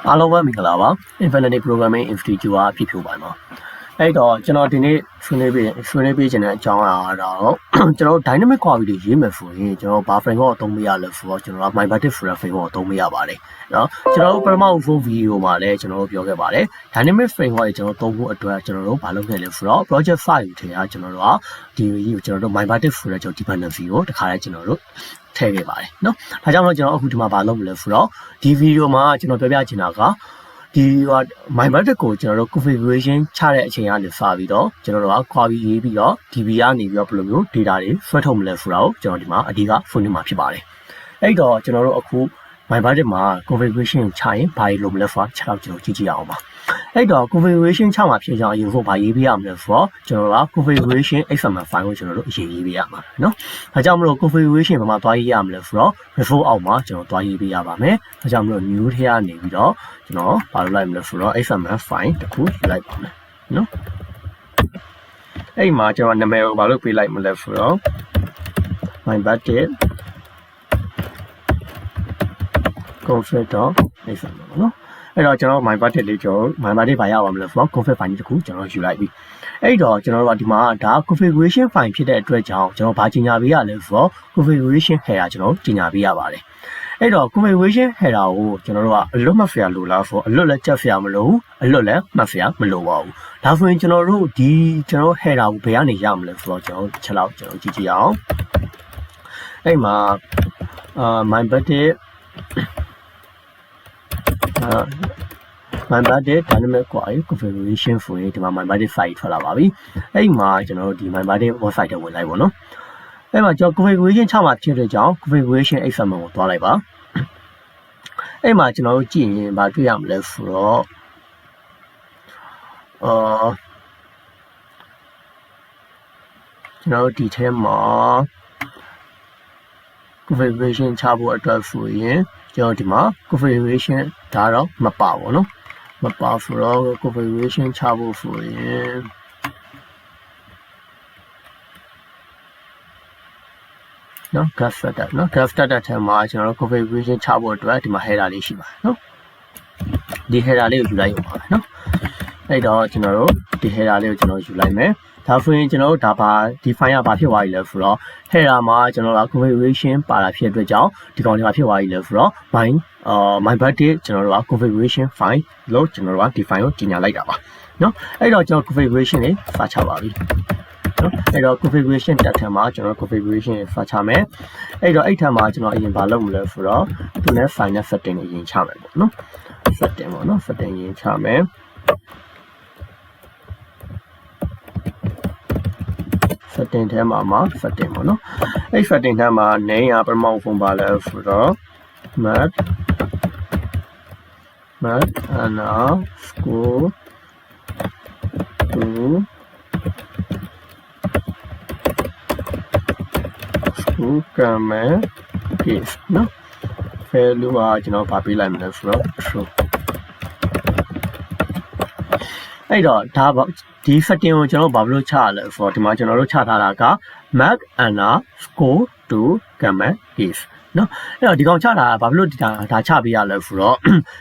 အားလုံးပဲမင်္ဂလာပါ Infinity Programming Institute ကဖြစ်ဖြစ်ပါမှာအဲ့တော့ကျွန်တော်ဒီနေ့ဆွေးနွေးပေးခြင်းတဲ့အကြောင်းအရာတော့ကျွန်တော် dynamic query တွေရေးမယ်ဆိုရင်ကျွန်တော်ဘာ framework အသုံးမရလဲဆိုတော့ကျွန်တော် MyBatic framework အသုံးမရပါတယ်เนาะကျွန်တော်ပထမဆုံး video မှာလည်းကျွန်တော်ပြောခဲ့ပါတယ် dynamic framework တွေကျွန်တော်သုံးဖို့အတွက်ကျွန်တော်တို့ဘာလုပ်ခဲ့လဲဆိုတော့ project file ထဲကကျွန်တော်တို့ကဒီကျွန်တော်တို့ MyBatic ဆိုတဲ့ကျွန်တော် dependency ကိုတခါတည်းကျွန်တော်တို့ထည့်ခဲ့ပါတယ်เนาะဒါကြောင့်မို့ကျွန်တော်အခုဒီမှာဘာလုပ်မလဲဆိုတော့ဒီ video မှာကျွန်တော်ပြောပြချင်တာကဒီ MyBatic ကိုကျွန်တော်တို့ configuration ချတဲ့အချိန်ကနေစပြီးတော့ကျွန်တော်တို့က query ရေးပြီးတော့ DB ကနေပြီးတော့ဘယ်လိုမျိုး data တွေဆွဲထုတ်မလဲဆိုတာကိုကျွန်တော်ဒီမှာအဓိကဆွေးနွေးမှာဖြစ်ပါတယ်အဲ့တော့ကျွန်တော်တို့အခု MyBatic မှာ configuration ချရင်ဘာတွေလုပ်မလဲဆိုတာချက်တော့ကျွန်တော်ကြည့်ကြအောင်ပါအဲ့တော့ configuration ချမှာဖြစ်ကြောင်းအရင်ဆုံးဘာရေးပေးရမလဲဆိုတော့ကျွန်တော်က configuration XML file ကိုကျွန်တော်တို့အရင်ရေးပေးရမှာเนาะဒါကြောင့်မလို့ configuration ဘာမှသွားရေးရမလဲဆိုတော့ resource အောက်မှာကျွန်တော်သွားရေးပေးရပါမယ်ဒါကြောင့်မလို့ new ထဲကနေပြီးတော့ကျွန်တော်ဘာလုပ်လိုက်မလဲဆိုတော့ XML file တစ်ခုယူလိုက်ပါမယ်เนาะအဲ့မှာကျွန်တော်နာမည်ကိုဘာလို့ပေးလိုက်မလဲဆိုတော့ MyBatic config.xml เนาะအဲ့တော့ကျွန်တော် MyBatic လေးကျွန်တော် MyBatic ဘာရအောင်မလဲဆိုတော့ config file တစ်ခုကျွန်တော်ယူလိုက်ပြီအဲ့တော့ကျွန်တော်တို့ကဒီမှာဒါ configuration file ဖြစ်တဲ့အတွက်ကြောင့်ကျွန်တော်ဘာကြီးညာပေးရလဲဆိုတော့ configuration header ကျွန်တော်ကြီးညာပေးရပါတယ်အဲ့တော့ configuration header ကိုကျွန်တော်တို့ကအလွတ်မှတ်စရာလိုလားဆိုတော့အလွတ်လည်းကြက်စရာမလိုဘူးအလွတ်လည်းမှတ်စရာမလိုပါဘူးဒါဆိုရင်ကျွန်တော်တို့ဒီကျွန်တော် header ကိုဘယ်ကနေရမလဲဆိုတော့ကျွန်တော်ချက်လောက်ကျွန်တော်ကြည့်ကြည့်အောင်အဲ့မှာMyBatic MyBatic dynamic query configuration ဆိုရင်ဒီမှာ MyBatic file ထွက်လာပါပြီအဲ့မှာကျွန်တော်တို့ဒီ MyBatic website ထဲဝင်လိုက်ပါတော့အဲ့မှာကျွန်တော် configuration ချမှာဖြစ်တဲ့ကြောင့် configuration XML ကိုတွားလိုက်ပါအဲ့မှာကျွန်တော်တို့ကြည့်ရင်ဘာတွေ့ရမလဲဆိုတော့ကျွန်တော်တို့ဒီထဲမှာ configuration ချဖို့အတွက်ဆိုရင်ကျွန်တော်ဒီမှာ configuration ဒါတော့မပါဘူးเนาะမပါဆိုတော့ configuration ချဖို့ဆိုရင်เนาะ graph data เนาะ graph data ထဲမှာကျွန်တော်တို့ configuration ချဖို့အတွက်ဒီမှာ header လေးရှိပါတယ်เนาะဒီ header လေးကိုယူလိုက်ရပါမယ်เนาะအဲ့တော့ကျွန်တော်တို့ဒီ header လေးကိုကျွန်တော်ယူလိုက်မယ်ဒါဆိုရင်ကျွန်တော်တို့ဒါပါဒီ file ကဘာဖြစ်သွားပြီလဲဆိုတော့ header မှာကျွန်တော်တို့ configuration ပါတာဖြစ်တဲ့အတွက်ကြောင့်ဒီကောင်လေးကဖြစ်သွားပြီလဲဆိုတော့ MyBatic ကျွန်တော်တို့က configuration file လို့ကျွန်တော်တို့ကဒီ file ကိုကြီးညာလိုက်တာပါเนาะအဲ့တော့ကျွန်တော် configuration လေးစာချပါပြီเนาะအဲ့တော့ configuration တက်ထဲမှာကျွန်တော် configuration စာချမယ်အဲ့တော့အဲ့ထက်မှာကျွန်တော်အရင်ဘာလုပ်မလဲဆိုတော့သူနဲ့ file နဲ့ setting ကိုအရင်ချမယ်ပေါ့เนาะ setting ပေါ့เนาะ setting အရင်ချမယ်setting ထဲမှာ setting ပေါ့နော်အဲ့ setting ထဲမှာ name ကပထမဆုံးပါလဲဆိုတော့ math school to school grammar case နော် value ကကျွန်တော်ဗာပေးလိုက်မယ်ဆိုတော့ true အဲ့တော့ဒါဒီ setting ကိုကျွန်တော်ဘာလို့ချရလဲဆိုတော့ဒီမှာကျွန်တော်တို့ချထားတာက math and score to grammar case เนาะအဲ့တော့ဒီကောင်ချတာဘာလို့ဒါချပေးရလဲဆိုတော့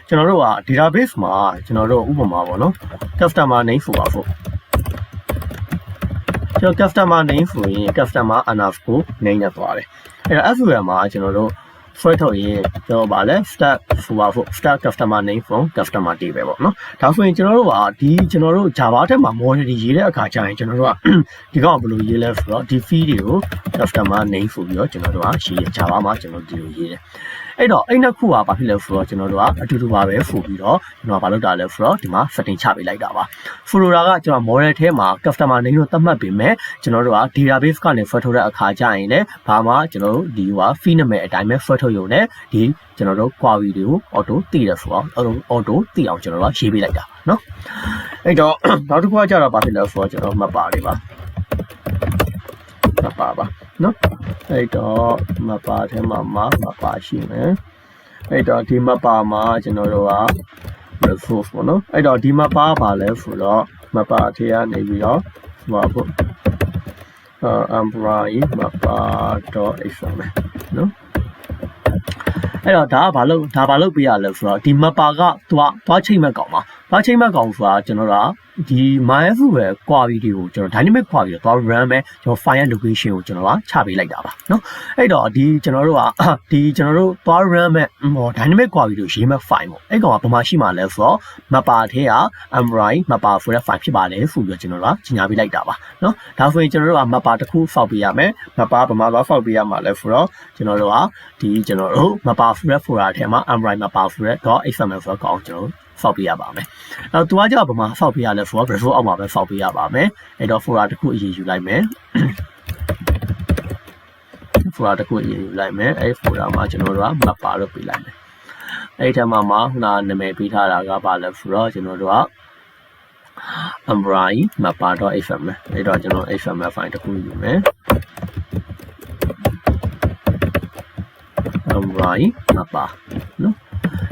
ကျွန်တော်တို့က database မှာကျွန်တော်တို့ဥပမာပေါ့နော် customer name ဆိုပါဖို့ကျွန်တော် customer name ဆိုရင် customer underscore name နဲ့သွားတယ်အဲ့တော့ SQL မှာကျွန်တော်တို့ဆွဲထုတ်ရင်ကျွန်တော်ဗာလဲ start ဆိုပါဖို့ start customer name from customer table ပေါ့နော်ဒါဆိုရင်ကျွန်တော်တို့ကဒီကျွန်တော်တို့ Java ထဲမှာ model တွေရေးတဲ့အခါကျရင်ကျွန်တော်တို့ကဒီကောင်ဘယ်လိုရေးလဲဆိုတော့ဒီ field တွေကို customer name ဆိုပြီးတော့ကျွန်တော်တို့ကရေး Java မှာကျွန်တော်ဒီလိုရေးတယ်အဲ့တော့အဲ့နှစ်ခုကဘာဖြစ်လဲဆိုတော့ကျွန်တော်တို့ကအတူတူပါပဲဆိုပြီးတော့ကျွန်တော်ကဘာလုပ်တာလဲဆိုတော့ဒီမှာ setting ချပေးလိုက်တာပါ folder ကကျွန်တော် model ထဲမှာ customer name လို့သတ်မှတ်ပေးမယ်ကျွန်တော်တို့က database ကနေဆွဲထုတ်တဲ့အခါကျရင်လည်းဘာမှကျွန်တော်တို့ဒီက field နာမည်အတိုင်းပဲဆွဲထုတ်ရုံနဲ့ဒီကျွန်တော်တို့ query တွေကို auto သိရဆိုတော့ auto သိအောင်ကျွန်တော်တို့ကရေးပေးလိုက်တာเนาะအဲ့တော့နောက်တစ်ခုကကျတော့ဘာဖြစ်လဲဆိုတော့ကျွန်တော်မှတ်ပါလေးပါเนาะအဲ့တော့မပါထဲမှာမပါရှိမယ်အဲ့တော့ဒီမပါမှာကျွန်တော်တို့က resource ပေါ့နော်အဲ့တော့ဒီမပါပါလဲဆိုတော့မပါထဲကနေပြီးတော့ဟိုပေါ့employee mappa.xml နော် အဲ့တော့ဒါကဘာလို့ပြရလဲဆိုတော့ဒီ mapper ကသွားချိန်မဲ့ကောင်ပါသွားချိန်မဲ့ကောင်ဆိုတာကျွန်တော်တို့ကဒီ MyFU ရဲ့ query တွေကိုကျွန်တော် dynamic query ကိုသွား run မဲ့ကျွန်တော် file location ကိုကျွန်တော်ကချပေးလိုက်တာပါเนาะအဲ့တော့ဒီကျွန်တော်တို့သွား run မဲ့ dynamic query ကိုရေးမဲ့ file ပေါ့အဲ့ကောင်ကဘာမှရှိမှလဲဆိုတော့ mapper ထဲက mri mapper ဆိုတဲ့ file ဖြစ်ပါတယ်ဆိုပြီးတော့ကျွန်တော်တို့ကကြီးညာပေးလိုက်တာပါเนาะဒါဆိုရင်ကျွန်တော်တို့က mapper တစ်ခုဖောက်ပေးရမယ် mapper ဘာမှသွားဖောက်ပေးရမှာလဲဆိုတော့ကျွန်တော်တို့ကဒီကျွန်တော်တို့ mapper folder ထဲမှာ mri mapper ဆိုတဲ့ .xml ဆိုတဲ့ကောင်ကျွန်တော်ဖောက်ပေးရပါမယ်။အဲ့တော့သူကကြောက်ဘာမှဖောက်ပေးရလဲဆိုတော့ resource အောက်မှာပဲဖောက်ပေးရပါမယ်။အဲ့တော့ folder တစ်ခုအရေးယူလိုက်မယ်။ folder တစ်ခုအရေးယူလိုက်မယ်။အဲ့ folder မှာကျွန်တော်တို့က mapper လို့ပေးလိုက်မယ်။အဲ့ဒီထဲမှာခုနနာမည်ပေးထားတာကဘာလဲဆိုတော့ကျွန်တော်တို့က mri mapper.xml အဲ့တော့ကျွန်တော် xml file တစ်ခုယူမယ်။ mri mapper နော်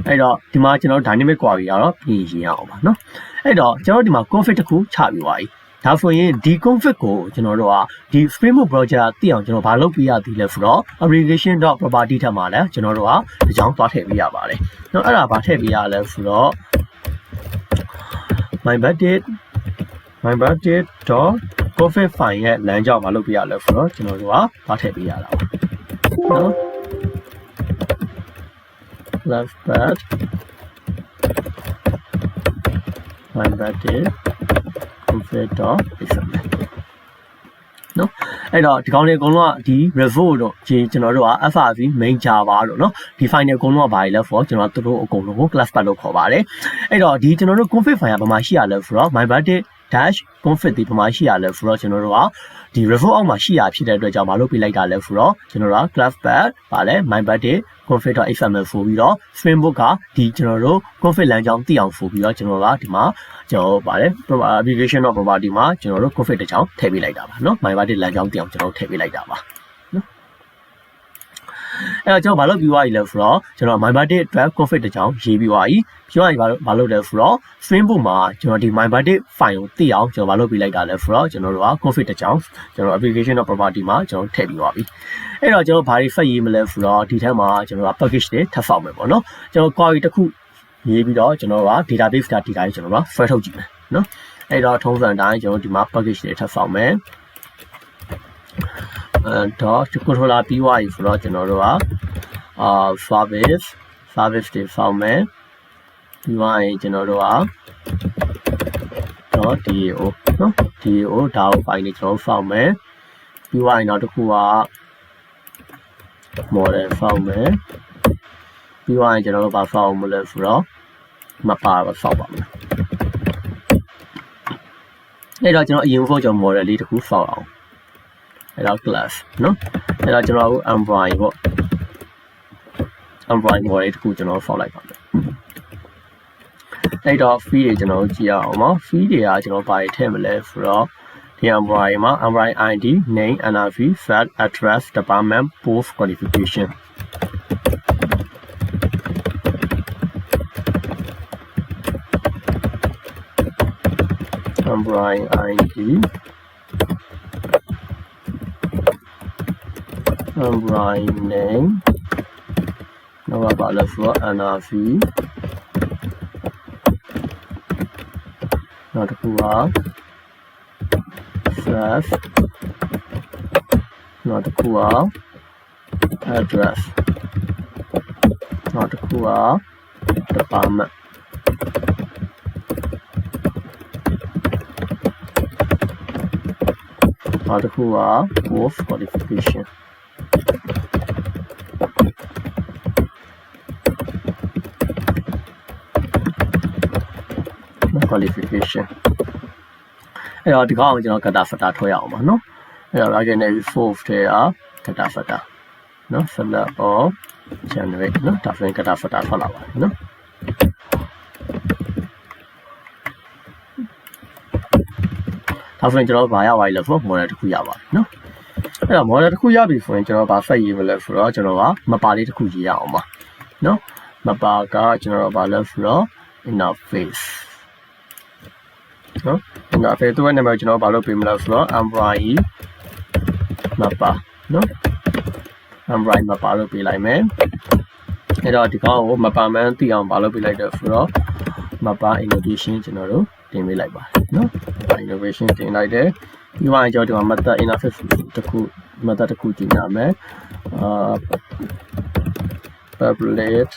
အဲ့တော့ဒီမှာကျွန်တော် dynamic query ကတော့ပြင်ရေးရအောင်ပါเนาะအဲ့တော့ကျွန်တော်ဒီမှာ config တစ်ခုချပြီးသွားပြီဒါဆိုရင်ဒီ config ကိုကျွန်တော်တို့ကဒီ framework project သိအောင်ကျွန်တော်ဘာလုပ်ပြရသေးလဲဆိုတော့ application.property ထက်မှာလည်းကျွန်တော်တို့ကဒီကြောင်းသွားထည့်ပေးရပါတယ်เนาะအဲ့ဒါဘာထည့်ပေးရလဲဆိုတော့ my budget.config file ရဲ့လမ်းကြောင်းဘာလုပ်ပြရလဲဆိုတော့ကျွန်တော်တို့ကသွားထည့်ပေးရတာပါเนาะleft pad my budget config.xml နော်အဲ့တော့ဒီကောင်းလေးအကုန်လုံးကဒီ revo တော့ကျွန်တော်တို့က frv main java တော့နော်ဒီ file အကုန်လုံးကဘာလဲဆိုတော့ကျွန်တော်တို့အကုန်လုံးကို class pad လို့ခေါ်ပါတယ်အဲ့တော့ဒီကျွန်တော်တို့ config file ကဘာမှရှိရလဲဆိုတော့ my budget -config ဒီဘာမှရှိရလဲဆိုတော့ကျွန်တော်တို့ကဒီ revo အောက်မှာရှိရဖြစ်တဲ့အတွက်ကြောင့်မလုပ်ပြလိုက်တာလဲဆိုတော့ကျွန်တော်တို့က class pad ဗာလဲ my budget config.xml ဆိုပြီးတော့ framework ကဒီကျွန်တော်တို့ config လမ်းကြောင်းသိအောင်ဆိုပြီးတော့ကျွန်တော်ကဒီမှာကျွန်တော်ဗာလဲ application of property မှာကျွန်တော်တို့ config တစ်ချောင်းထည့်ပေးလိုက်တာပါเนาะ my budget လမ်းကြောင်းသိအောင်ကျွန်တော်ထည့်ပေးလိုက်တာပါเนาะအဲ့တော့ကျွန်တော်ဘာလုပ်ပြီးသွားပြီလဲဆိုတော့ကျွန်တော် my budget အတွက် config တစ်ချောင်းရေးပြီးသွားပြီပြောရရင်ဘာလုပ်လဲဆိုတော့ framework မှာကျွန်တော်ဒီ my budget file ကိုသိအောင်ကျွန်တော်ဘာလုပ်ပေးလိုက်တာလဲဆိုတော့ကျွန်တော်တို့က config တစ်ချောင်းကျွန်တော် application of property မှာကျွန်တော်ထည့်ပြီးသွားပြီအဲ့တော့ကျွန်တော်ဘာတွေဖတ်ရေးမလဲဆိုတော့ဒီထဲမှာကျွန်တော်က package တွေထပ်ဖောက်မယ်ပေါ့နော်ကျွန်တော် query တစ်ခုရေးပြီးတော့ကျွန်တော်က database data တွေကျွန်တော်က file ထုတ်ကြည့်မယ်နော်အဲ့တော့ထုံးစံတိုင်းကျွန်တော်ဒီမှာ package တွေထပ်ဖောက်မယ်တော့ controller ပြီးသွားပြီဆိုတော့ကျွန်တော်တို့ကservice တွေဖောက်မယ်ပြီးသွားရင်ကျွန်တော်တို့ကတော့ DAO နော် DAO ဒါကို file တွေကျွန်တော်ဖောက်မယ်ပြီးသွားရင်တော့တစ်ခုကmodel ဖောက်မယ်ပြီးသွားရင်ကျွန်တော်တို့ဘာဖောက်မလဲဆိုတော့ mapper ပဲဖောက်ပါမယ်အဲ့တော့ကျွန်တော်အရင်ဆုံးကျွန်တော် model လေးတစ်ခုဖောက်အောင်အဲ့တော့ class နော်အဲ့တော့ကျွန်တော်တို့ mri ပေါ့ mri model တစ်ခုကျွန်တော်ဖောက်လိုက်ပါမယ်အဲ့တော့ feed တွေကျွန်တော်ကြည့်ရအောင်ပါ feed တွေကကျွန်တော်ဘာတွေထည့်မလဲဆိုတော့ဒီ mri မှာ mri id name nrv file address department post qualification mri id mri name နောက်ပါလဲဆိုတော့ nrv နောက်တစ်ခုက slash နောက်တစ်ခုက address နောက်တစ်ခုက department နောက်တစ်ခုက post qualification qualification အဲ့တော့ဒီကောင်ကိုကျွန်တော် kata fata ထွက်ရအောင်ပါနော်အဲ့တော့ again fourth ထဲက kata fata နော် select or generate နော်ဒါဆိုရင် kata fata ထွက်လာပါတယ်နော်ဒါဆိုရင်ကျွန်တော်ဘာရပါလဲဆိုတော့ model တစ်ခုရပါတယ်နော်အဲ့တော့ model တစ်ခုရပြီဆိုရင်ကျွန်တော်ဘာဖတ်ရေးမလဲဆိုတော့ကျွန်တော်က mapper လေးတစ်ခုရေးရအောင်ပါနော် mapper ကကျွန်တော်ဘာလဲဆိုတော့ interface နော်ဒါပေမဲ့သူ့ရဲ့နာမည်ကျွန်တော်ဘာလို့ပေးမလဲဆိုတော့ mri mapper နော် mri mapper လို့ပေးလိုက်မယ် အဲ့တော့ဒီကောင်ကိုမပါမှန်းသိအောင်ဘာလုပ်ပြလိုက်တော့ဆိုတော့မပါ innovation ကျွန်တော်တို့တင်ပေးလိုက်ပါတယ်နော် innovation တင်လိုက်တယ်ဒီမှာကျွန်တော်ဒီမှာ method interface တစ်ခု method တစ်ခုကြည့်ရမယ်public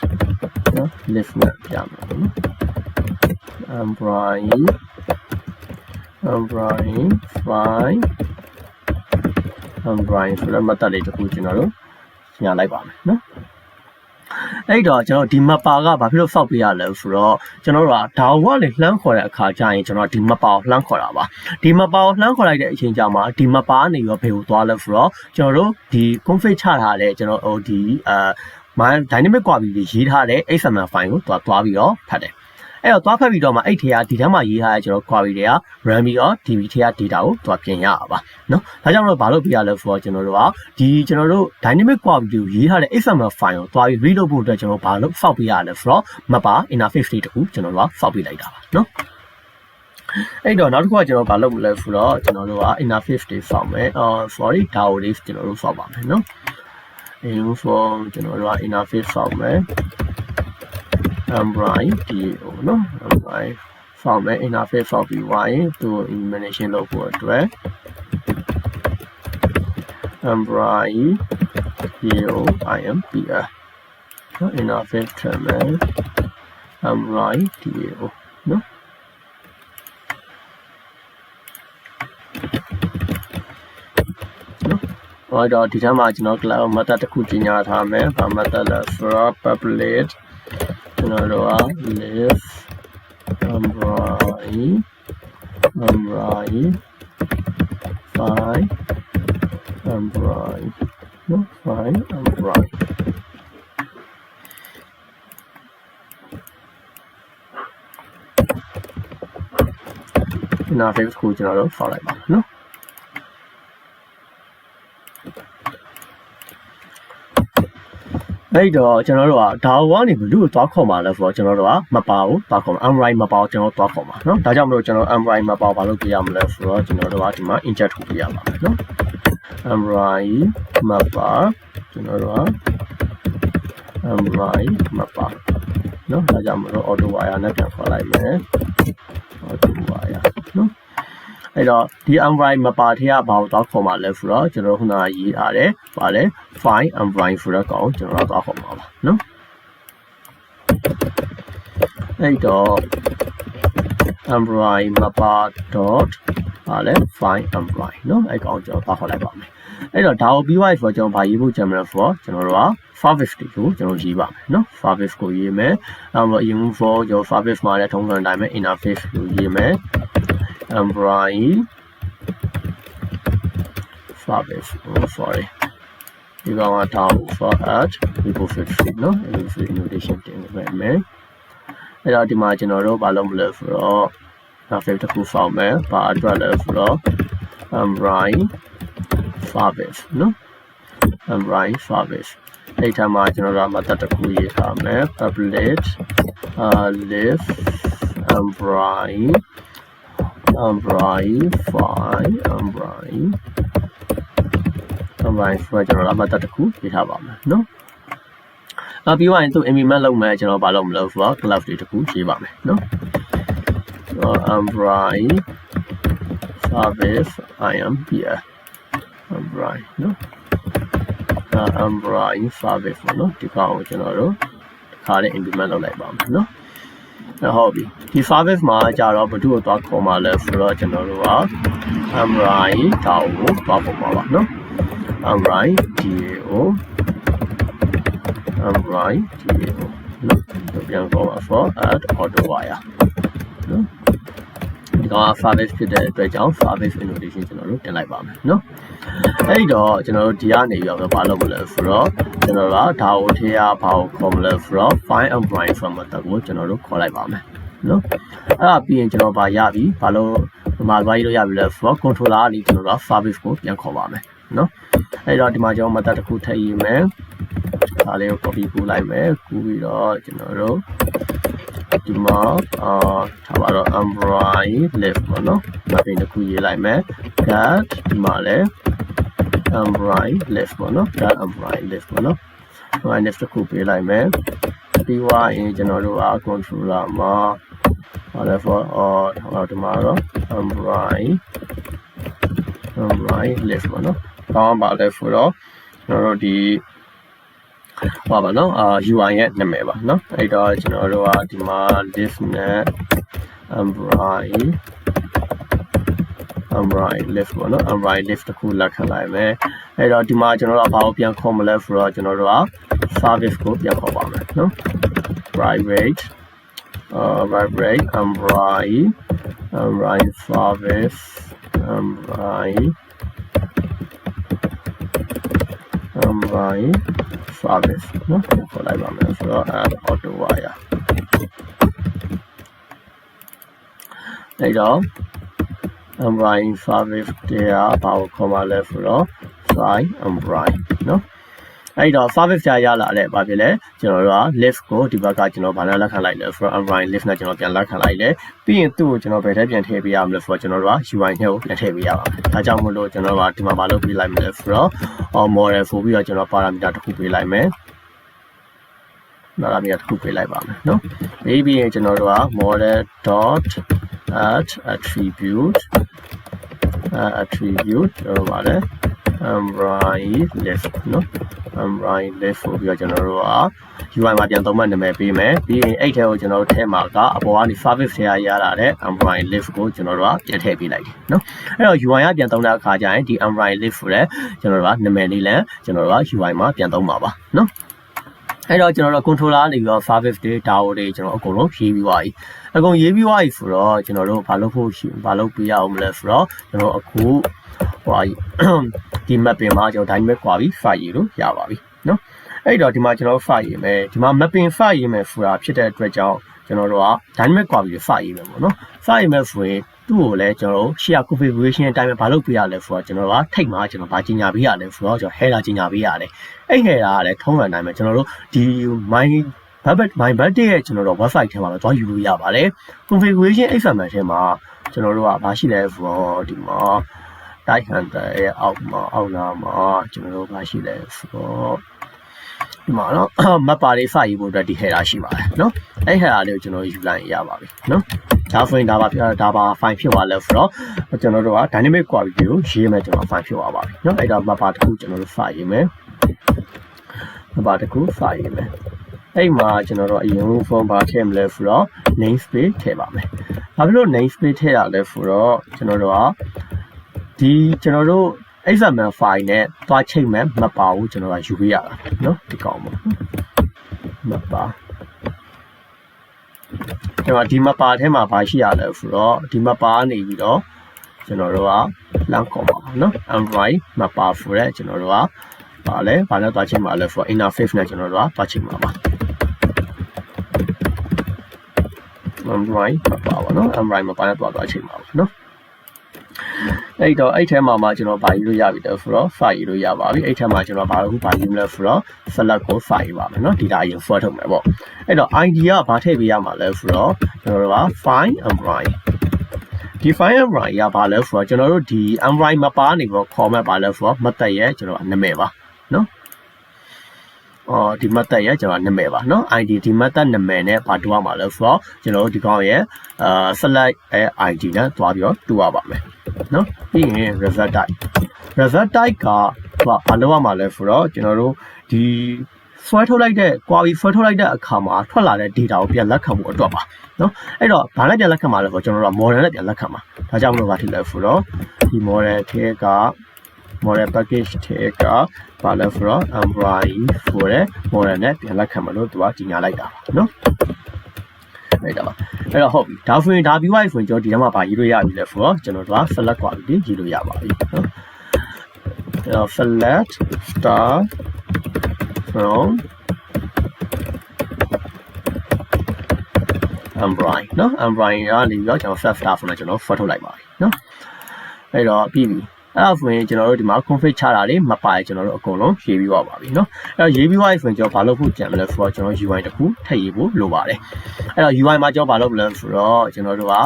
နော် list နဲ့ပြမယ်နော် Brian fine Brian ဆိုတော့ method လေးတစ်ခုကျွန်တော်တို့ညာလိုက်ပါမယ်နော်အဲ့တော့ကျွန်တော်ဒီ mapper ကဘာဖြစ်လို့ဖောက်ပေးရလဲဆိုတော့ကျွန်တော်တို့ကဒါဝလေလှမ်းခေါ်တဲ့အခါကျရင်ကျွန်တော်ဒီ mapper ကိုလှမ်းခေါ်တာပါဒီ mapper ကိုလှမ်းခေါ်လိုက်တဲ့အချိန်ကျမှဒီ mapper ကနေရောဘယ်ကိုသွားလဲဆိုတော့ကျွန်တော်တို့ဒီ config ချထားတဲ့ကျွန်တော်ဒီ dynamic query တွေရေးထားတဲ့ XML file ကိုသွားပြီးတော့ဖတ်တယ်အဲ့တော့သွားဖတ်ပြီးတော့မှအဲ့ထဲကဒီထဲမှာရေးထားတဲ့ကျွန်တော် query တွေက run ပြီးတော့ DB ထဲက data ကိုသွားပြင်ရတာပါနော်ဒါကြောင့်မလို့ဘာလို့ပြရလဲဆိုတော့ကျွန်တော်တို့ကဒီကျွန်တော်တို့ dynamic query ကိုရေးထားတဲ့ XML file ကိုသွားပြီး read လုပ်ဖို့အတွက်ကျွန်တော်ဘာလို့ဖောက်ပြရလဲဆိုတော့ mapper interface လေးတခုကျွန်တော်တို့ကဖောက်ပြလိုက်တာပါနော်အဲ့တော့နောက်တစ်ခုကကျွန်တော်ဘာလုပ်မလဲဆိုတော့ကျွန်တော်တို့က interface တွေဖောက်မယ်sorry DAO လေးကျွန်တော်တို့ဖောက်ပါမယ်နော်info ကျွန်တော်တို့က interface ဖောက်မယ်Brian DAO နော် Brian ဖောက်မယ် interface ဖောက်ပြီးွားရင်သူ implementation လုပ်ဖို့အတွက် Brian DAO IMPR နော် interface ထည့်မယ် Brian DAO နော်အဲ့တော့ဒီထဲမှာကျွန်တော် cloud method တစ်ခုကြီးညာထားမယ်ဘာ method လဲဆိုတော့ publicကျွန်တော်တို့က list Brian fine Brian နော် fine Brian interface ကိုကျွန်တော်တို့ဖောက်လိုက်ပါမယ်နော်အဲ့တော့ကျွန်တော်တို့ကဒါကနေဘယ်လိုသွားခေါ်မှာလဲဆိုတော့ကျွန်တော်တို့ကမပါဘူးသွားခေါ်မှာ Amrai မပါကျွန်တော်သွားခေါ်မှာเนาะဒါကြောင့်မလို့ကျွန်တော် Amrai မပါဘာလို့ပြရမလဲဆိုတော့ကျွန်တော်တို့ကဒီမှာ inject ထုတ်ပြရပါမယ်เนาะ Amrai မပါကျွန်တော်တို့က Amrai မပါเนาะဒါကြောင့်မလို့ auto wire နဲ့ပြန်ခေါ်လိုက်မယ် auto wire เนาะအဲ့တော့ဒီ Amrai မပါထဲကဘာကိုသွားခေါ်မှာလဲဆိုတော့ကျွန်တော်ခုနကရေးထားတယ်ဗာလဲ file Amrai ဆိုတဲ့ကောင်ကျွန်တော်သွားခေါ်မှာပါเนาะအဲ့တော့ Amrai မပါ dot ဗာလဲ file Amrai เนาะအဲ့ကောင်ကျွန်တော်သွားခေါ်လိုက်ပါမယ်အဲ့တော့ဒါကိုပြီးသွားပြီဆိုတော့ကျွန်တော်ဗာရေးဖို့ကြံမလဲဆိုတော့ကျွန်တော်တို့က service ကိုကျွန်တော်ရေးပါမယ်เนาะ service ကိုရေးမယ်အဲ့တော့ info ကျွန်တော် service မှာလည်းထုံးစံတိုင်းပဲ interface ကိုရေးမယ်Amrai service sorry ဒီကောင်က down for at repository เนาะ repository notation တင်ပေးမယ်အဲ့တော့ဒီမှာကျွန်တော်တို့ဘာလုပ်မလဲဆိုတော့ interface တစ်ခုဖောက်မယ်ဘာအတွက်လဲဆိုတော့ Amrai service เนาะ Amrai service အဲ့ထမှာကျွန်တော်တို့ method တစ်ခုရေးထားမယ် public list Amrai fine Amrai ဆိုတော့ကျွန်တော် method တစ်ခုရေးထားပါမယ်เนาะပြီးသွားရင်သူ implement လုပ်မယ်ကျွန်တော်ဘာလုပ်မလဲဆိုတော့ class တွေတစ်ခုရေးပါမယ်เนาะAmrai service I am here Amrai เนาะAmrai service เนาะဒီကောင်ကိုကျွန်တော်တို့တစ်ခါလေး implement လုပ်လိုက်ပါမယ်เนาะဟုတ်ပြီဒီ service မှာကြတော့ဘယ်သူ့ကိုသွားခေါ်မှာလဲဆိုတော့ကျွန်တော်တို့က Amrai DAO ကိုသွားခေါ်မှာပါเนาะ Amrai DAO Amrai DAO เนาะပြန်ခေါ်ပါဆို add auto wire เนาะဒီကောင်က service ဖြစ်တဲ့အတွက်ကြောင့် service innovation ကျွန်တော်တို့တင်လိုက်ပါမယ်เนาะအဲ့တော့ကျွန်တော်တို့ဒီကနေပြီးတော့ဘာလုပ်မလဲဆိုတော့ကျွန်တော်ကဒါကိုထည့်ရဘာကိုခေါ်မလဲဆိုတော့ find Amrai from method ကိုကျွန်တော်တို့ခေါ်လိုက်ပါမယ်เนาะအဲ့ဒါပြီးရင်ကျွန်တော်ဗာရပြီဘာလို့ဒီမှာသွားရေးလို့ရပြီလဲဆိုတော့ controller ကနေကျွန်တော်တို့ service ကိုပြန်ခေါ်ပါမယ်เนาะအဲ့တော့ဒီမှာကျွန်တော် method တစ်ခုထည့်ရမယ်ဒါလေးကို copy ပို့လိုက်မယ်ကူးပြီးတော့ကျွန်တော်တို့ဒီမှာထားပါတော့ Amrai list ပေါ့နော်။ဒါပြင်တစ်ခုရေးလိုက်မယ် get ဒီမှာလဲ Amrai list ပေါ့နော်။ get Amrai list ပေါ့နော် minus တစ်ခုပေးလိုက်မယ်ပြီးွားရင်ကျွန်တော်တို့က controller မှာဘာလဲ for ဒီမှာတော့ right left ပါနော်ကောင်းပါလဲဆိုတော့ကျွန်တော်တို့ဒီပါပါနော်UI ရဲ့နာမည်ပါနော်အဲ့တော့ကျွန်တော်တို့ကဒီမှာ left နဲ့ right left ပေါ့နော် right left တခုလက်ခံလိုက်မယ်အဲ့တော့ဒီမှာကျွန်တော်တို့ဘာကိုပြန်ခေါ်မလဲဆိုတော့ကျွန်တော်တို့က service ကိုပြန်ခေါ်ပါမယ်နော် private right service right service နော်ခေါ်လိုက်ပါမယ်ဆိုတော့auto wire အဲ့တော့right service တရားဘာကိုခေါ်မှလဲဆိုတော့ rightနော်အဲ့တော့ service ရလာတယ်ဘာဖြစ်လဲကျွန်တော်တို့က list ကိုဒီဘက်ကကျွန်တော်ဘာနဲ့လက်ခံလိုက်လဲဆိုတော့ right list နဲ့ကျွန်တော်ပြန်လက်ခံလိုက်တယ်ပြီးရင်သူ့ကိုကျွန်တော်ဘယ်ထဲပြန်ထည့်ပေးရမလဲဆိုတော့ကျွန်တော်တို့က UI ထဲကိုပြန်ထည့်ပေးရပါမယ်ဒါကြောင့်မို့လို့ကျွန်တော်တို့ကဒီမှာဘာလုပ်ပေးလိုက်မလဲဆိုတော့ model ဆိုပြီးတော့ကျွန်တော် parameter တစ်ခုပေးလိုက်မယ်parameter တစ်ခုပေးလိုက်ပါမယ်နော်ပြီးရင်ကျွန်တော်တို့က model.add attribute ကျွန်တော်ပါလဲright left နော်right left ဆိုပြီးတော့ကျွန်တော်တို့က UI မှာပြန်သုံးမှနာမည်ပေးမယ်ပြီးရင်အဲ့ထဲကိုကျွန်တော်တို့ထဲမှာကအပေါ်ကနေ service ထဲရလာတဲ့ right left ကိုကျွန်တော်တို့ကပြန်ထည့်ပေးလိုက်တယ်နော်အဲ့တော့ UI ကပြန်သုံးတဲ့အခါကျရင်ဒီ right left ဆိုတဲ့ကျွန်တော်တို့ကနာမည်လေးလည်းကျွန်တော်တို့က UI မှာပြန်သုံးပါပါနော်အဲ့တော့ကျွန်တော်တို့ controller နေပြီးတော့ service တွေ DAO တွေကျွန်တော်အကုန်လုံးရေးပြီးသွားပြီအကုန်ရေးပြီးသွားပြီဆိုတော့ကျွန်တော်တို့ဘာလုပ်ပေးရအောင်မလဲဆိုတော့ကျွန်တော်အခုဒီ mapping မှာကျွန်တော် dynamic ကွာပြီး file ရေးလို့ရပါပြီနော်အဲ့တော့ဒီမှာကျွန်တော် file ရေးမယ်ဒီမှာ mapping file ရေးမယ်ဆိုတာဖြစ်တဲ့အတွက်ကြောင့်ကျွန်တော်တို့က dynamic ကွာပြီး file ရေးမယ်ပေါ့နော် file ရေးမယ်ဆိုရင်သူ့ကိုလည်းကျွန်တော်တို့ share configuration အတိုင်းပဲဘာလုပ်ပေးရလဲဆိုတော့ကျွန်တော်တို့ကထိတ်မှာကျွန်တော်ဗာကြီးညာပေးရလဲဆိုတော့ကျွန်တော် header ကြီးညာပေးရတယ်အဲ့ header ကလည်းထုံးစံတိုင်းပဲကျွန်တော်တို့ဒီ my birthday ရဲ့ကျွန်တော်တို့ website ထဲမှာတော့သွားယူလို့ရပါတယ် configuration XML ထဲမှာကျွန်တော်တို့ကဘာရှိလဲဆိုတော့ဒီမှာ right handle ရဲ့အောက်နာမှာကျွန်တော်တို့ဘာရှိလဲဆိုတော့ဒီမှာနော် mapper လေးစရေးဖို့အတွက်ဒီ header ရှိပါတယ်နော်အဲ့ header လေးကိုကျွန်တော်ယူလိုက်ရပါပြီနော်ဒါဆိုရင်ဒါပါ file ဖြစ်သွားလဲဆိုတော့ကျွန်တော်တို့က dynamic query ကိုရေးမယ်ကျွန်တော် file ဖြစ်သွားပါပြီနော်အဲ့တော့ mapper တစ်ခုကျွန်တော်တို့ file ရေးမယ် mapper တစ်ခု file ရေးမယ်အဲ့မှာကျွန်တော်တို့အရင် form ဘာထည့်မလဲဆိုတော့ namespace ထည့်ပါမယ်ဘာဖြစ်လို့ namespace ထည့်ရလဲဆိုတော့ကျွန်တော်တို့ကဒီကျွန်တော်တို့ XML file နဲ့တွားချိန်မဲ့ mapper ကိုကျွန်တော်ကယူပေးရတာနော်ဒီကောင်ပေါ့ mapper ဒီ mapper ထဲမှာဘာရှိရလဲဆိုတော့ဒီ mapper ကနေပြီးတော့ကျွန်တော်တို့ကလမ်းခေါ်ပါနော် Android mapper ဆိုတဲ့ကျွန်တော်တို့ကဘာနဲ့တွားချိန်မှာလဲဆိုတော့ interface နဲ့ကျွန်တော်တို့ကတွားချိန်မှာပါ Android mapper ပါနော် Android mapper နဲ့တွားချိန်မှာပါနော်အဲ့တော့အဲ့ထဲမှာမှကျွန်တော်ဗာယူလို့ရပြီတော့ဆိုတော့ file ယူလို့ရပါပြီအဲ့ထဲမှာကျွန်တော်ဗာယူမလဲဆိုတော့ select ကို file ယူပါမယ်เนาะ data အရင် for ထုတ်မယ်ပေါ့အဲ့တော့ id ကဗာထည့်ပေးရမှာလဲဆိုတော့ကျွန်တော်တို့က find Android ဒီ find Android ကဗာလဲဆိုတော့ကျွန်တော်တို့ဒီ Android mapper နေပြီးခေါ်မဲ့ဗာလဲဆိုတော့ method ရဲ့ကျွန်တော်နာမည်ပါเนาะဒီ method ရဲ့ကျွန်တော်နာမည်ပါเนาะ id ဒီ method နာမည်နဲ့ဗာတူရမှာလဲဆိုတော့ကျွန်တော်တို့ဒီကောင်ရဲ့ select id နဲ့တွားပြီးတော့တူရပါမယ်နော်ပြီးရင် result type ကဘာလုပ်ရမှာလဲဆိုတော့ကျွန်တော်တို့ဒီဆွဲထုတ်လိုက်တဲ့ query ဆွဲထုတ်လိုက်တဲ့အခါမှာထွက်လာတဲ့ data ကိုပြန်လက်ခံဖို့အတွက်ပါနော်အဲ့တော့ဘာနဲ့ပြန်လက်ခံမှာလဲဆိုတော့ကျွန်တော်တို့က model နဲ့ပြန်လက်ခံမှာဒါကြောင့်မလို့ဗာထည့်လဲဆိုတော့ဒီ model ထဲက model package ထဲကဘာလဲဆိုတော့ Android ဆိုတဲ့ model နဲ့ပြန်လက်ခံမလို့သူကကြီးညာလိုက်တာပါနော်အဲ့တော့ဟုတ်ပြီဒါဆိုရင်ဒါပြီးသွားပြီဆိုရင်ကျွန်တော်ဒီထဲမှာဗာရေးလို့ရပြီလဲဆိုတော့ကျွန်တော်တို့က select quality ရေးလို့ရပါပြီနော်အဲ့တော့ select star from Android နော် Android ကနေပြီးတော့ကျွန်တော် select star from နဲ့ကျွန်တော် photo လိုက်ပါပြီနော်အဲ့တော့ပြီးပြီ အဲ့ဒါဆိုရင်ကျွန်တော်တို့ဒီမှာ config ချတာလေးမပါရင်ကျွန်တော်တို့အကုန်လုံးရေးပြီးသွားပါပြီเนาะအဲ့တော့ရေးပြီးသွားပြီဆိုရင်ကျွန်တော်ဘာလုပ်ဖို့ကြံမလဲဆိုတော့ကျွန်တော် UI တစ်ခုထည့်ရေးဖို့လိုပါတယ်အဲ့တော့ UI မှာကျွန်တော်ဘာလုပ်မလဲဆိုတော့ကျွန်တော်တို့က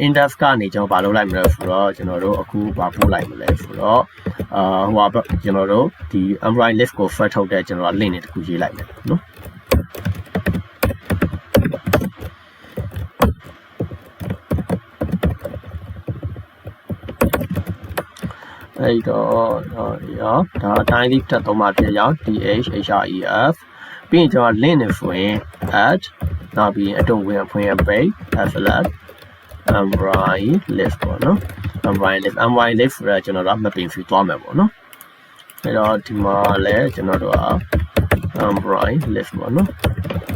index ကနေကျွန်တော်ဘာလုပ်လိုက်မလဲဆိုတော့ကျွန်တော်တို့အခုဘာပို့လိုက်မလဲဆိုတော့ဟိုပါကျွန်တော်တို့ဒီ Android list ကို file ထုတ်တဲ့ကျွန်တော် link တွေတစ်ခုရေးလိုက်မယ်เนาะအဲ့တော့ရောဒါအတိုင်းလေးတက်တော့မှဖြစ်ရအောင် DHHREF ပြီးရင်ကျွန်တော် link နဲ့ဆိုရင် add နောက်ပြီးအတုံးဝင်ဖွင့်ရ page affiliate Android list ပေါ့နော် Android list ဆိုတော့ကျွန်တော်တို့မပင် view သွားမယ်ပေါ့နော်အဲ့တော့ဒီမှာလည်းကျွန်တော်တို့က Android list ပေါ့နော်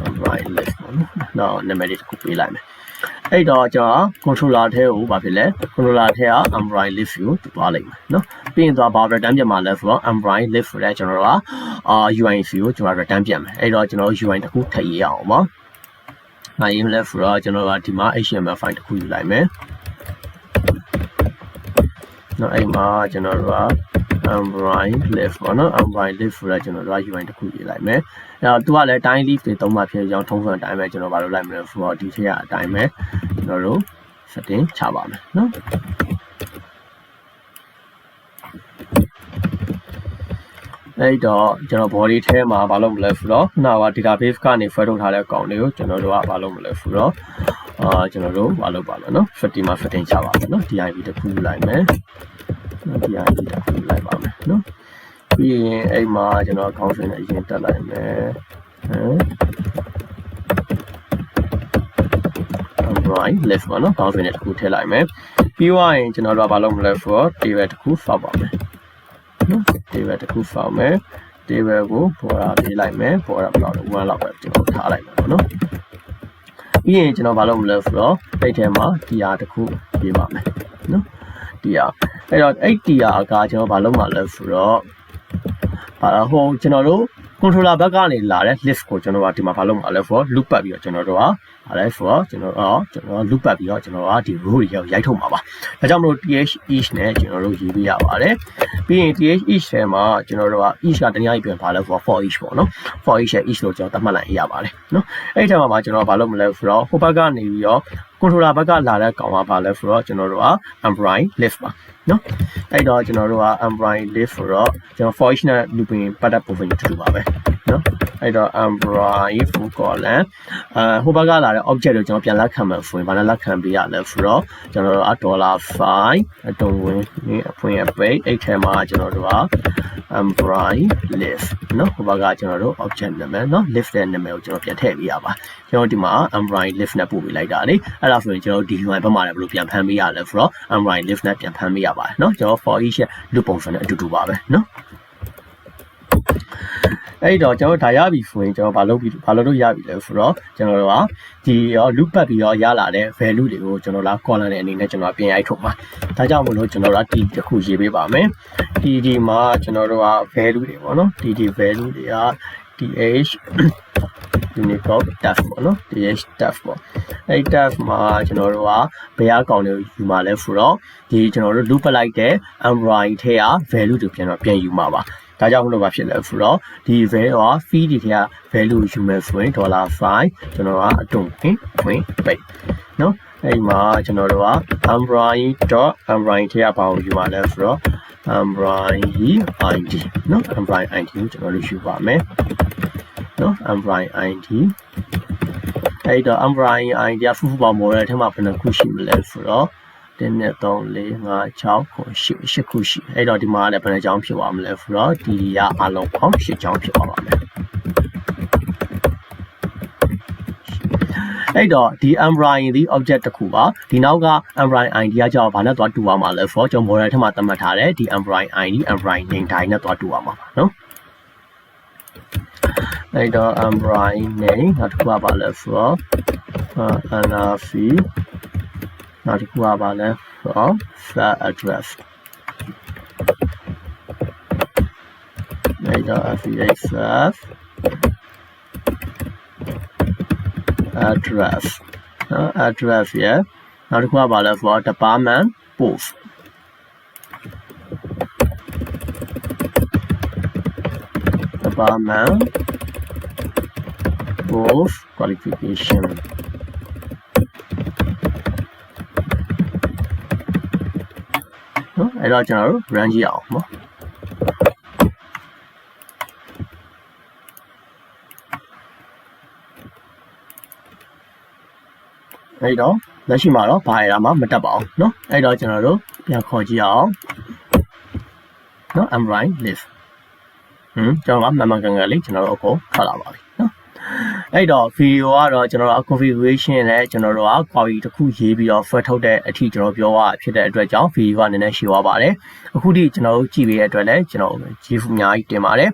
Android list ပေါ့နော်တော့နာမည်လေးတစ်ခုပေးလိုက်မယ်အဲ့တော့ကျွန်တော် controller ထဲကိုဘာဖြစ်လဲ controller ထဲက Android list view သွားလိုက်မယ်နော်ပြီးရင်သွားဘာ return ပြန်မှာလဲဆိုတော့ Android list ဆိုတဲ့ကျွန်တော်တို့ကUI view ကိုကျွန်တော် return ပြန်မယ်အဲ့တော့ကျွန်တော် UI တစ်ခုထည့်ရအောင်ပါငါရေးမလဲဆိုတော့ကျွန်တော်ကဒီမှာ HTML file တစ်ခုယူလိုက်မယ်နော်အဲ့မှာကျွန်တော်တို့က Android list ပေါ့နော် Android list ဆိုတော့ကျွန်တော်တို့က UI တစ်ခုရေးလိုက်မယ်အဲ့တော့သူကလည်း time list တွေသုံးမှဖြစ်အောင်ထုံးစံအတိုင်းပဲကျွန်တော်ဘာလုပ်လိုက်မလဲဆိုတော့ဒီထက်အတိုင်းပဲကျွန်တော်တို့ setting ချပါမယ်နော်အဲ့တော့ကျွန်တော် body ထဲမှာဘာလုပ်မလဲဆိုတော့ခုနက database ကနေ file ထုတ်ထားတဲ့အကောင်တွေကိုကျွန်တော်တို့ကဘာလုပ်မလဲဆိုတော့ကျွန်တော်တို့ဘာလုပ်ပါမယ်နော် setting မှာ setting ချပါမယ်နော် DIV တစ်ခုယူလိုက်မယ်နော် DIV တစ်ခုယူလိုက်ပါမယ်နော်ပြီးရင်အဲ့မှာကျွန်တော် account နဲ့အရင်တက်လိုက်မယ်Android list ပေါ့နော် account နဲ့တစ်ခုထည့်လိုက်မယ်ပြီးသွားရင်ကျွန်တော်တို့ကဘာလုပ်မလဲဆိုတော့ table တစ်ခုစောက်ပါမယ်နော် table တစ်ခုစောက်မယ် table ကိုပေါ်တာပေးလိုက်မယ်ပေါ်တာဘယ်လောက်လဲ1လောက်ပဲကျွန်တော်ထားလိုက်မယ်ပေါ့နော်ပြီးရင်ကျွန်တော်ဘာလုပ်မလဲဆိုတော့အဲ့ထဲမှာ TR တစ်ခုပေးပါမယ်နော် TR အဲ့တော့အဲ့ TR ကကျွန်တော်ဘာလုပ်မှာလဲဆိုတော့ဟိုကျွန်တော်တို့ controller ဘက်ကနေလာတဲ့ list ကိုကျွန်တော်ကဒီမှာဘာလုပ်မှာလဲဆိုတော့ loop ပတ်ပြီးတော့ကျွန်တော်တို့ကဘာလဲဆိုတော့ကျွန်တော် loop ပတ်ပြီးတော့ကျွန်တော်ကဒီ row တွေရိုက်ထုတ်မှာပါဒါကြောင့်မလို့ th each နဲ့ကျွန်တော်တို့ရေးပေးရပါတယ်ပြီးရင် th each ထဲမှာကျွန်တော်တို့က each ကတနည်းအားဖြင့်ဘာလဲဆိုတော့ for each ပေါ့နော် for each ရဲ့ each လို့ကျွန်တော်သတ်မှတ်လိုက်ရပါတယ်နော်အဲ့ဒီထဲမှာကျွန်တော်ဘာလုပ်မလဲဆိုတော့ဟိုဘက်ကနေပြီးတော့ controller ဘက်ကလာတဲ့ကောင်ကဘာလဲဆိုတော့ကျွန်တော်တို့က Android list ပါနော်အဲ့တော့ကျွန်တော်တို့က Android list ဆိုတော့ကျွန်တော် for each နဲ့ looping ပတ်သက်ပုံစံတူပါပဲနော်အဲ့တော့ Android full column ဟိုဘက်ကလာတဲ့ object ကိုကျွန်တော်ပြန်လက်ခံမယ်ဆိုရင်ဘာနဲ့လက်ခံပေးရလဲဆိုတော့ကျွန်တော်တို့က$5အတုံးဝင်အဖွင့်အပိတ်အဲ့ထဲမှာကျွန်တော်တို့က Android list နော်ဟိုဘက်ကကျွန်တော်တို့ object နာမည်နော် list ရဲ့နာမည်ကိုကျွန်တော်ပြန်ထည့်ပေးရပါကျွန်တော်ဒီမှာ Android list နဲ့ပို့ပေးလိုက်တာလေအဲ့ဒါဆိုရင်ကျွန်တော်ဒီ UI ဘက်မှာလည်းဘယ်လိုပြန်ဖမ်းပေးရလဲဆိုတော့ Android list နဲ့ပြန်ဖမ်းပေးရပါတယ်နော်ကျွန်တော် for each ရဲ့ loop ပုံစံနဲ့အတူတူပါပဲနော်အဲ့တော့ကျွန်တော်ဒါရပြီဆိုရင်ကျွန်တော်ဘာလုပ်လို့ရပြီလဲဆိုတော့ကျွန်တော်တို့ကဒီloop ပတ်ပြီးတော့ရလာတဲ့ value တွေကိုကျွန်တော်လာ column နဲ့အနေနဲ့ကျွန်တော်ပြင်ရိုက်ထုတ်မှာဒါကြောင့်မလို့ကျွန်တော်တို့ကဒီတစ်ခုရေးပေးပါမယ်ဒီမှာကျွန်တော်တို့က value တွေပေါ့နော်ဒီ value တွေက th Unicode tab ပေါ့နော် th tab ပေါ့အဲ့ tab မှာကျွန်တော်တို့ကဘယ်အကောင်တွေကိုယူမှာလဲဆိုတော့ဒီကျွန်တော်တို့ loop ပတ်လိုက်တဲ့ Android ထဲက value တွေပြန်ယူမှာပါဒါကြောင့်မလို့ဘာဖြစ်လဲဆိုတော့ဒီ value က fee တွေထဲက value ယူမယ်ဆိုရင်$5ကျွန်တော်ကအတုံးဝင်ပိတ်နော်အဲ့မှာကျွန်တော်တို့က Android ထဲကဘာကိုယူမှာလဲဆိုတော့ Android ID နော် Android ID ကိုကျွန်တော်တို့ယူပါမယ်နော် Android ID အဲ့တော့ Android ID ကဖူးပေါင်း model ထဲမှာဘယ်နှခုရှိမလဲဆိုတော့1 2 3 4 5 6 9 8ခုရှိအဲ့တော့ဒီမှာလည်းဘယ်နှကြောင်းဖြစ်သွားမလဲဆိုတော့ဒီကအလုံးပေါင်း8ကြောင်းဖြစ်သွားပါမယ်အဲ့တော့ဒီ Android ဒီ object တစ်ခုပါဒီနောက်က Android ID ကကြောင့်ဘာနဲ့သွားတူသွားမှာလဲဆိုတော့ကျွန်တော် model ထဲမှာသတ်မှတ်ထားတဲ့ဒီ Android ID Android name တိုင်းနဲ့သွားတူသွားမှာပါနော်အဲ့တော့ Android name နောက်တစ်ခုကဘာလဲဆိုတော့NRCနောက်တစ်ခုကဘာလဲဆိုတော့ flat address အဲ့တော့ FAF address address ရနောက်တစ်ခုကဘာလဲဆိုတော့ department post Superman Wolf Qualification နော်အဲ့တော့ကျွန်တော်တို့ run ကြည့်အောင်နော်အဲ့တော့လက်ရှိမှာတော့ဘာရတာမှမတက်ပါဘူးเนาะအဲ့တော့ကျွန်တော်တို့ပြန်ခေါ်ကြည့်အောင်เนาะ I'm right live ကျွန်တော်မှမှန်ကန်ကန်လေးကျွန်တော်တို့အကုန်ထွက်လာပါပြီเนาะအဲ့တော့ video ကတော့ကျွန်တော်တို့ configuration နဲ့ကျွန်တော်တို့က query တစ်ခုရေးပြီးတော့ file ထုတ်တဲ့အထိကျွန်တော်ပြောရဖြစ်တဲ့အတွက်ကြောင့် video ကနည်းနည်းရှည်သွားပါတယ်အခုထိကျွန်တော်တို့ကြည့်ပေးတဲ့အတွက်လည်းကျွန်တော်ကျေးဇူးအများကြီးတင်ပါတယ်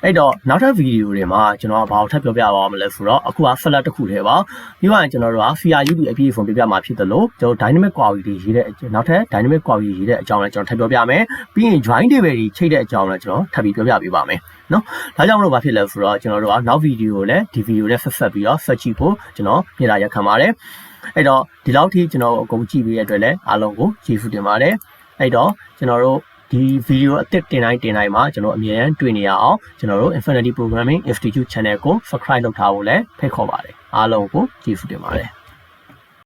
အဲ့တော့နောက်ထပ် video တွေမှာကျွန်တော်ကဘာကိုထပ်ပြောပြပါမလဲဆိုတော့အခုက file တစ်ခုတည်းပါပြီးမှကျွန်တော်တို့က FIUD အပြည့်အစုံပြပြမှာဖြစ်တယ်လို့ကျွန်တော် dynamic query တွေရေးတဲ့နောက်ထပ် dynamic query ရေးတဲ့အကြောင်းလည်းကျွန်တော်ထပ်ပြောပြမယ်ပြီးရင် join table တွေချိန်တဲ့အကြောင်းလည်းကျွန်တော်ထပ်ပြီးပြောပြပေးပါမယ်နော်ဒါကြောင့်မလို့ဘာဖြစ်လဲဆိုတော့ကျွန်တော်တို့ကနောက် video ကိုလည်းဒီ video နဲ့ဆက်ပြီးတော့ search ကြည့်ဖို့ကျွန်တော်မြေလာရက်ခံပါတယ်အဲ့တော့ဒီလောက်ထိကျွန်တော်အကုန်ကြည့်ပေးရတဲ့အတွက်လည်းအားလုံးကိုကျေးဇူးတင်ပါတယ်အဲ့တော့ကျွန်တော်တို့ဒီ video အသစ်တင်တိုင်းမှာကျွန်တော်အမြဲတမ်းတွေ့နေရအောင်ကျွန်တော်တို့ Infinity Programming Institute Channel ကို subscribe လုပ်ထားဖို့လည်းဖိတ်ခေါ်ပါတယ်အားလုံးကိုကျေးဇူးတင်ပါတယ်